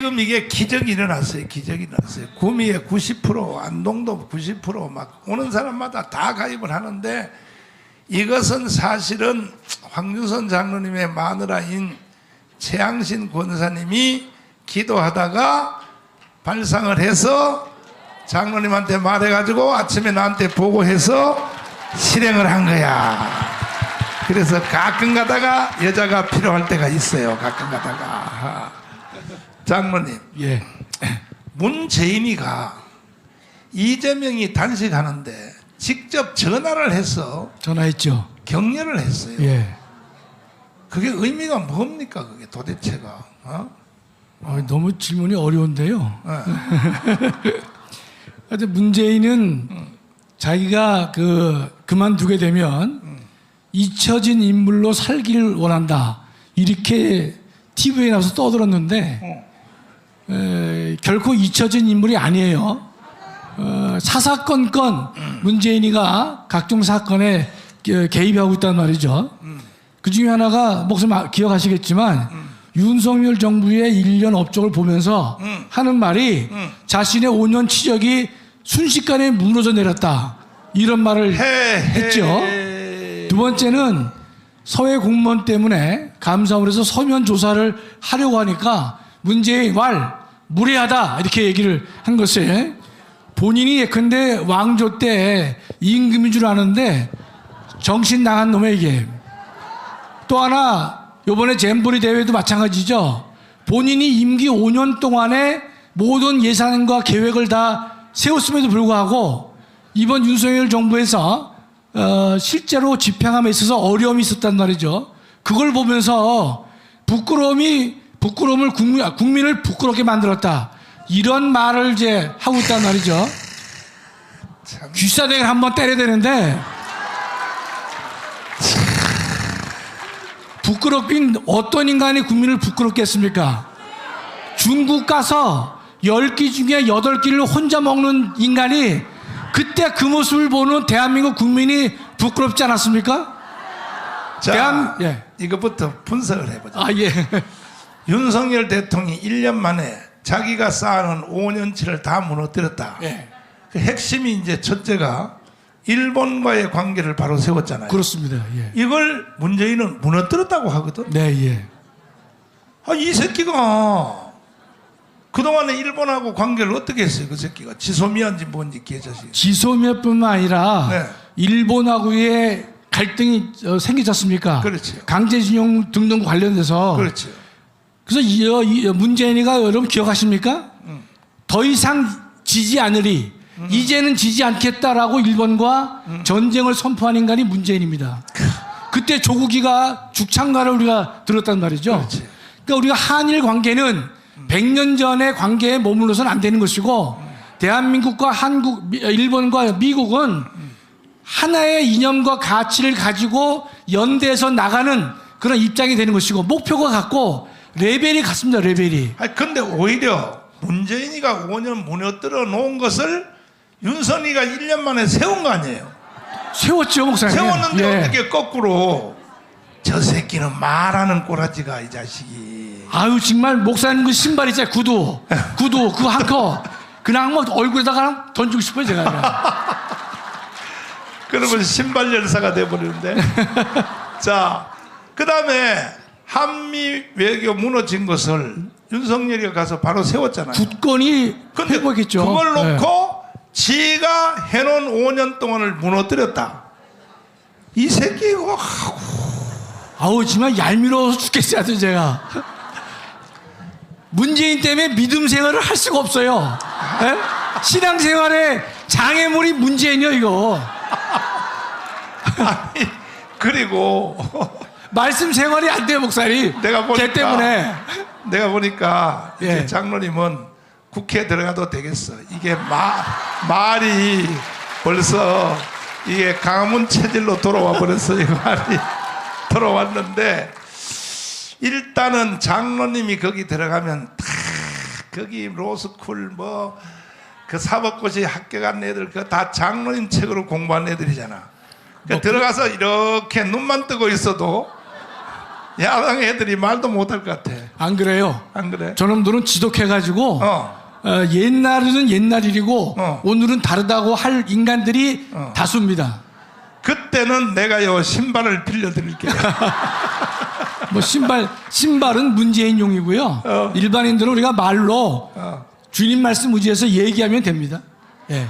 지금 이게 기적이 일어났어요. 기적이 일어났어요. 구미에 90%, 안동도 90%막 오는 사람마다 다 가입을 하는데 이것은 사실은 황준선 장로님의 마누라인 최양신 권사님이 기도하다가 발상을 해서 장로님한테 말해가지고 아침에 나한테 보고해서 실행을 한 거야. 그래서 가끔 가다가 여자가 필요할 때가 있어요. 가끔 가다가. 장로님, 예. 문재인이가 이재명이 단식하는데 직접 전화를 해서 전화했죠. 격려를 했어요. 예. 그게 의미가 뭡니까? 그게 도대체가? 너무 질문이 어려운데요. 네. 하여튼 문재인은 자기가 그만두게 되면 잊혀진 인물로 살기를 원한다. 이렇게 TV에 나와서 떠들었는데 결코 잊혀진 인물이 아니에요. 사사건건 문재인이가 각종 사건에 개입하고 있단 말이죠. 그 중에 하나가 목사님 기억하시겠지만 윤석열 정부의 1년 업적을 보면서 하는 말이 자신의 5년 치적이 순식간에 무너져 내렸다. 이런 말을 했죠. 두 번째는 서해 공무원 때문에 감사원에서 서면 조사를 하려고 하니까 문재인 무례하다 이렇게 얘기를 한 것을 본인이 예컨대 왕조 때 임금인 줄 아는데 정신 나간 놈에게 또 하나 이번에 잼버리 대회도 마찬가지죠. 본인이 임기 5년 동안에 모든 예산과 계획을 다 세웠음에도 불구하고 이번 윤석열 정부에서 실제로 집행함에 있어서 어려움이 있었단 말이죠. 그걸 보면서 부끄러움을 국민을 부끄럽게 만들었다. 이런 말을 이제 하고 있단 말이죠. 귀싸대기를 한번 때려야 되는데 부끄럽긴 어떤 인간이 국민을 부끄럽게 했습니까? 중국 가서 10끼 중에 8끼를 혼자 먹는 인간이 그때 그 모습을 보는 대한민국 국민이 부끄럽지 않았습니까? 자, 예. 이것부터 분석을 해보자. 예. 윤석열 대통령이 1년 만에 자기가 쌓아놓은 5년치를 다 무너뜨렸다. 예. 그 핵심이 이제 첫째가 일본과의 관계를 바로 세웠잖아요. 그렇습니다. 예. 이걸 문재인은 무너뜨렸다고 하거든. 네, 예. 이 새끼가 그동안에 일본하고 관계를 어떻게 했어요? 그 새끼가 지소미아인지 뭔지 개자식. 지소미아뿐만 아니라 네. 일본하고의 갈등이 생기지 않습니까? 그렇죠. 강제징용 등등 관련돼서. 그렇죠. 그래서 문재인이가 여러분 기억하십니까? 더 이상 지지 않으리. 이제는 지지 않겠다라고 일본과 전쟁을 선포한 인간이 문재인입니다. 그때 조국이가 죽창가를 우리가 들었단 말이죠. 그렇지. 그러니까 우리가 한일 관계는 100년 전의 관계에 머물러서는 안 되는 것이고 대한민국과 일본과 미국은 하나의 이념과 가치를 가지고 연대해서 나가는 그런 입장이 되는 것이고 목표가 같고 레벨이 같습니다. 레벨이. 근데 오히려 문재인이가 5년 무너뜨려 놓은 것을 윤석이가 1년 만에 세운 거 아니에요? 세웠죠, 목사님. 세웠는데 예. 어떻게 거꾸로 저 새끼는 말하는 꼬라지가 이 자식이. 아유 정말 목사님 그 신발 있잖아요. 구두 그거 한커 그냥 막 얼굴에다가 던지고 싶어요 제가. 그러면 신발 열사가 돼버리는데. 자, 그 다음에 한미 외교 무너진 것을 윤석열이가 가서 바로 세웠잖아요. 굳건히 근데 회복했죠. 그걸 놓고 네. 지가 해놓은 5년 동안을 무너뜨렸다. 이 새끼가 아우 정말 얄미워서 죽겠어요 제가. 문재인 때문에 믿음 생활을 할 수가 없어요. 네? 신앙생활에 장애물이 문재인이요 이거. 아니, 그리고 말씀 생활이 안 돼요 목사님. 내가 걔 때문에. 내가 보니까 예. 이제 장로님은 국회에 들어가도 되겠어. 이게 말이 벌써 이게 강화문 체질로 돌아와 버렸어. 이 말이 돌아왔는데 일단은 장로님이 거기 들어가면 다 거기 로스쿨 뭐 그 사법고시 합격한 애들 그 다 장로님 책으로 공부한 애들이잖아. 그러니까 들어가서 이렇게 눈만 뜨고 있어도 야당 애들이 말도 못할 것 같아. 안 그래요? 안 그래? 저놈들은 지독해가지고 옛날은 옛날 일이고 오늘은 다르다고 할 인간들이 다수입니다. 그때는 내가요 신발을 빌려드릴게요. 뭐 신발은 문재인용이고요. 일반인들은 우리가 말로 주님 말씀 의지해서 얘기하면 됩니다. 예.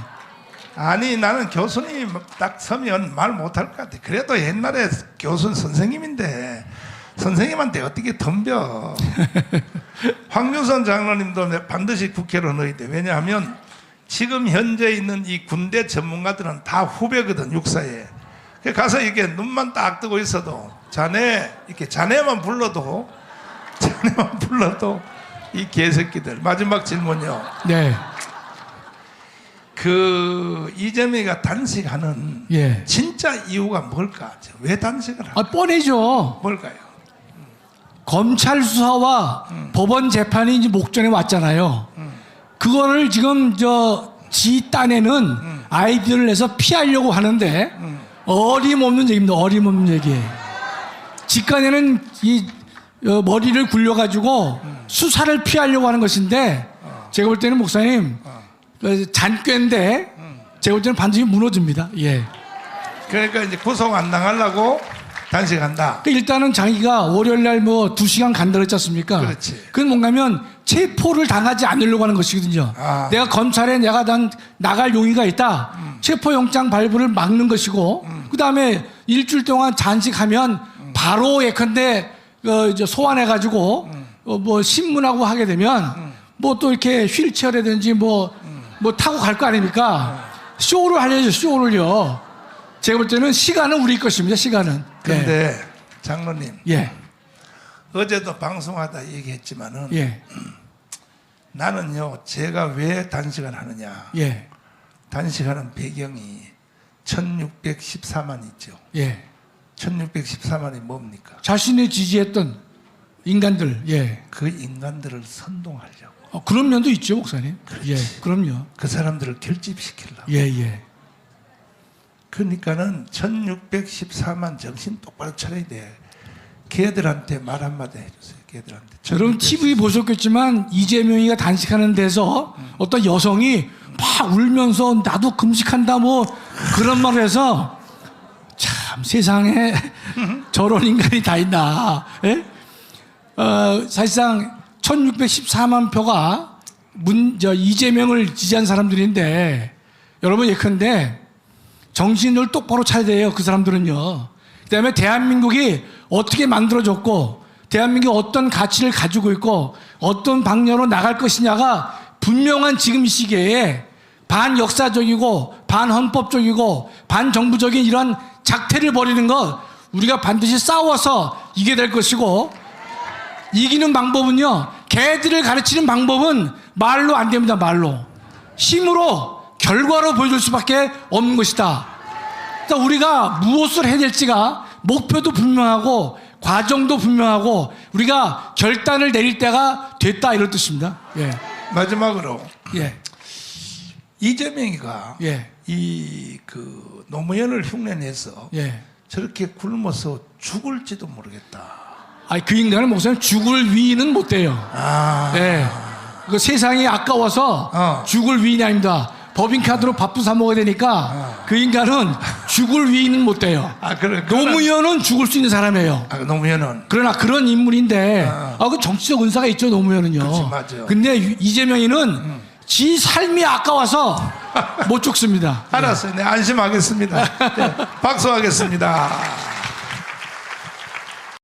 아니 나는 교수님 딱 서면 말 못할 것 같아. 그래도 옛날에 교수 선생님인데 선생님한테 어떻게 덤벼. 황교선 장로님도 반드시 국회로 넣어야 돼. 왜냐하면 지금 현재 있는 이 군대 전문가들은 다 후배거든 육사에. 가서 이렇게 눈만 딱 뜨고 있어도 자네만 불러도 이 개새끼들. 마지막 질문요. 네. 그 이재명이가 단식하는 예. 진짜 이유가 뭘까? 왜 단식을 할까? 뻔해죠. 뭘까요? 검찰 수사와 법원 재판이 이제 목전에 왔잖아요. 그거를 지금 지 딴에는 아이디어를 내서 피하려고 하는데 어림없는 얘기입니다. 어림없는 얘기. 직간에는 이 머리를 굴려가지고 수사를 피하려고 하는 것인데 제가 볼 때는 목사님 잔꾀인데 제가 볼 때는 반드시 무너집니다. 예. 그러니까 이제 구속 안 당하려고 단식한다. 일단은 자기가 월요일날 뭐 2시간 간다 그랬지 않습니까? 그렇지. 그건 뭔가면 체포를 당하지 않으려고 하는 것이거든요. 내가 검찰에 내가 나갈 용의가 있다. 체포영장 발부를 막는 것이고 그 다음에 일주일 동안 잔식하면 바로 예컨대 소환해가지고 뭐 신문하고 하게 되면 뭐 또 이렇게 휠체어라든지 뭐 타고 갈 거 아닙니까? 쇼를 하려죠. 쇼를요. 제가 볼 때는 시간은 우리 것입니다. 시간은. 근데 장로님 예. 어제도 방송하다 얘기했지만은 예. 나는요 제가 왜 단식을 하느냐. 예. 단식하는 배경이 1614만 있죠. 예. 1614만이 뭡니까? 자신이 지지했던 인간들. 예. 그 인간들을 선동하려고. 그런 면도 있죠, 목사님. 그렇지. 예. 그럼요. 그 사람들을 결집시키려고. 예, 예. 그러니까는 1614만 정신 똑바로 차려야 돼. 걔들한테 말 한마디 해주세요. 걔들한테. 여러분 TV 보셨겠지만 이재명이가 단식하는 데서 어떤 여성이 막 울면서 나도 금식한다 뭐 그런 말을 해서 참 세상에 저런 인간이 다 있나. 예? 사실상 1614만 표가 이재명을 지지한 사람들인데 여러분 예컨대 정신을 똑바로 차려야 돼요. 그 사람들은요. 그다음에 대한민국이 어떻게 만들어졌고 대한민국이 어떤 가치를 가지고 있고 어떤 방향으로 나갈 것이냐가 분명한 지금 이 시기에 반역사적이고 반헌법적이고 반정부적인 이런 작태를 벌이는 것 우리가 반드시 싸워서 이겨야 될 것이고 이기는 방법은요. 개들을 가르치는 방법은 말로 안 됩니다. 말로. 힘으로 결과로 보여줄 수밖에 없는 것이다. 그러니까 우리가 무엇을 해야 될지가 목표도 분명하고 과정도 분명하고 우리가 결단을 내릴 때가 됐다 이런 뜻입니다. 예. 마지막으로 예. 이재명이가 예. 이 그 노무현을 흉내내서 예. 저렇게 굶어서 죽을지도 모르겠다. 그 인간은 목사님 죽을 위는 못 돼요. 예. 그 세상이 아까워서 죽을 위인이 아닙니다. 법인카드로 밥도 사 먹어야 되니까 그 인간은 죽을 위인은 못 돼요. 노무현은 죽을 수 있는 사람이에요. 노무현은. 그러나 그런 인물인데 그 정치적 은사가 있죠. 노무현은요. 그렇지, 맞아. 근데 이재명이는 지 삶이 아까워서 못 죽습니다. 알았어요. 네, 안심하겠습니다. 네, 박수하겠습니다.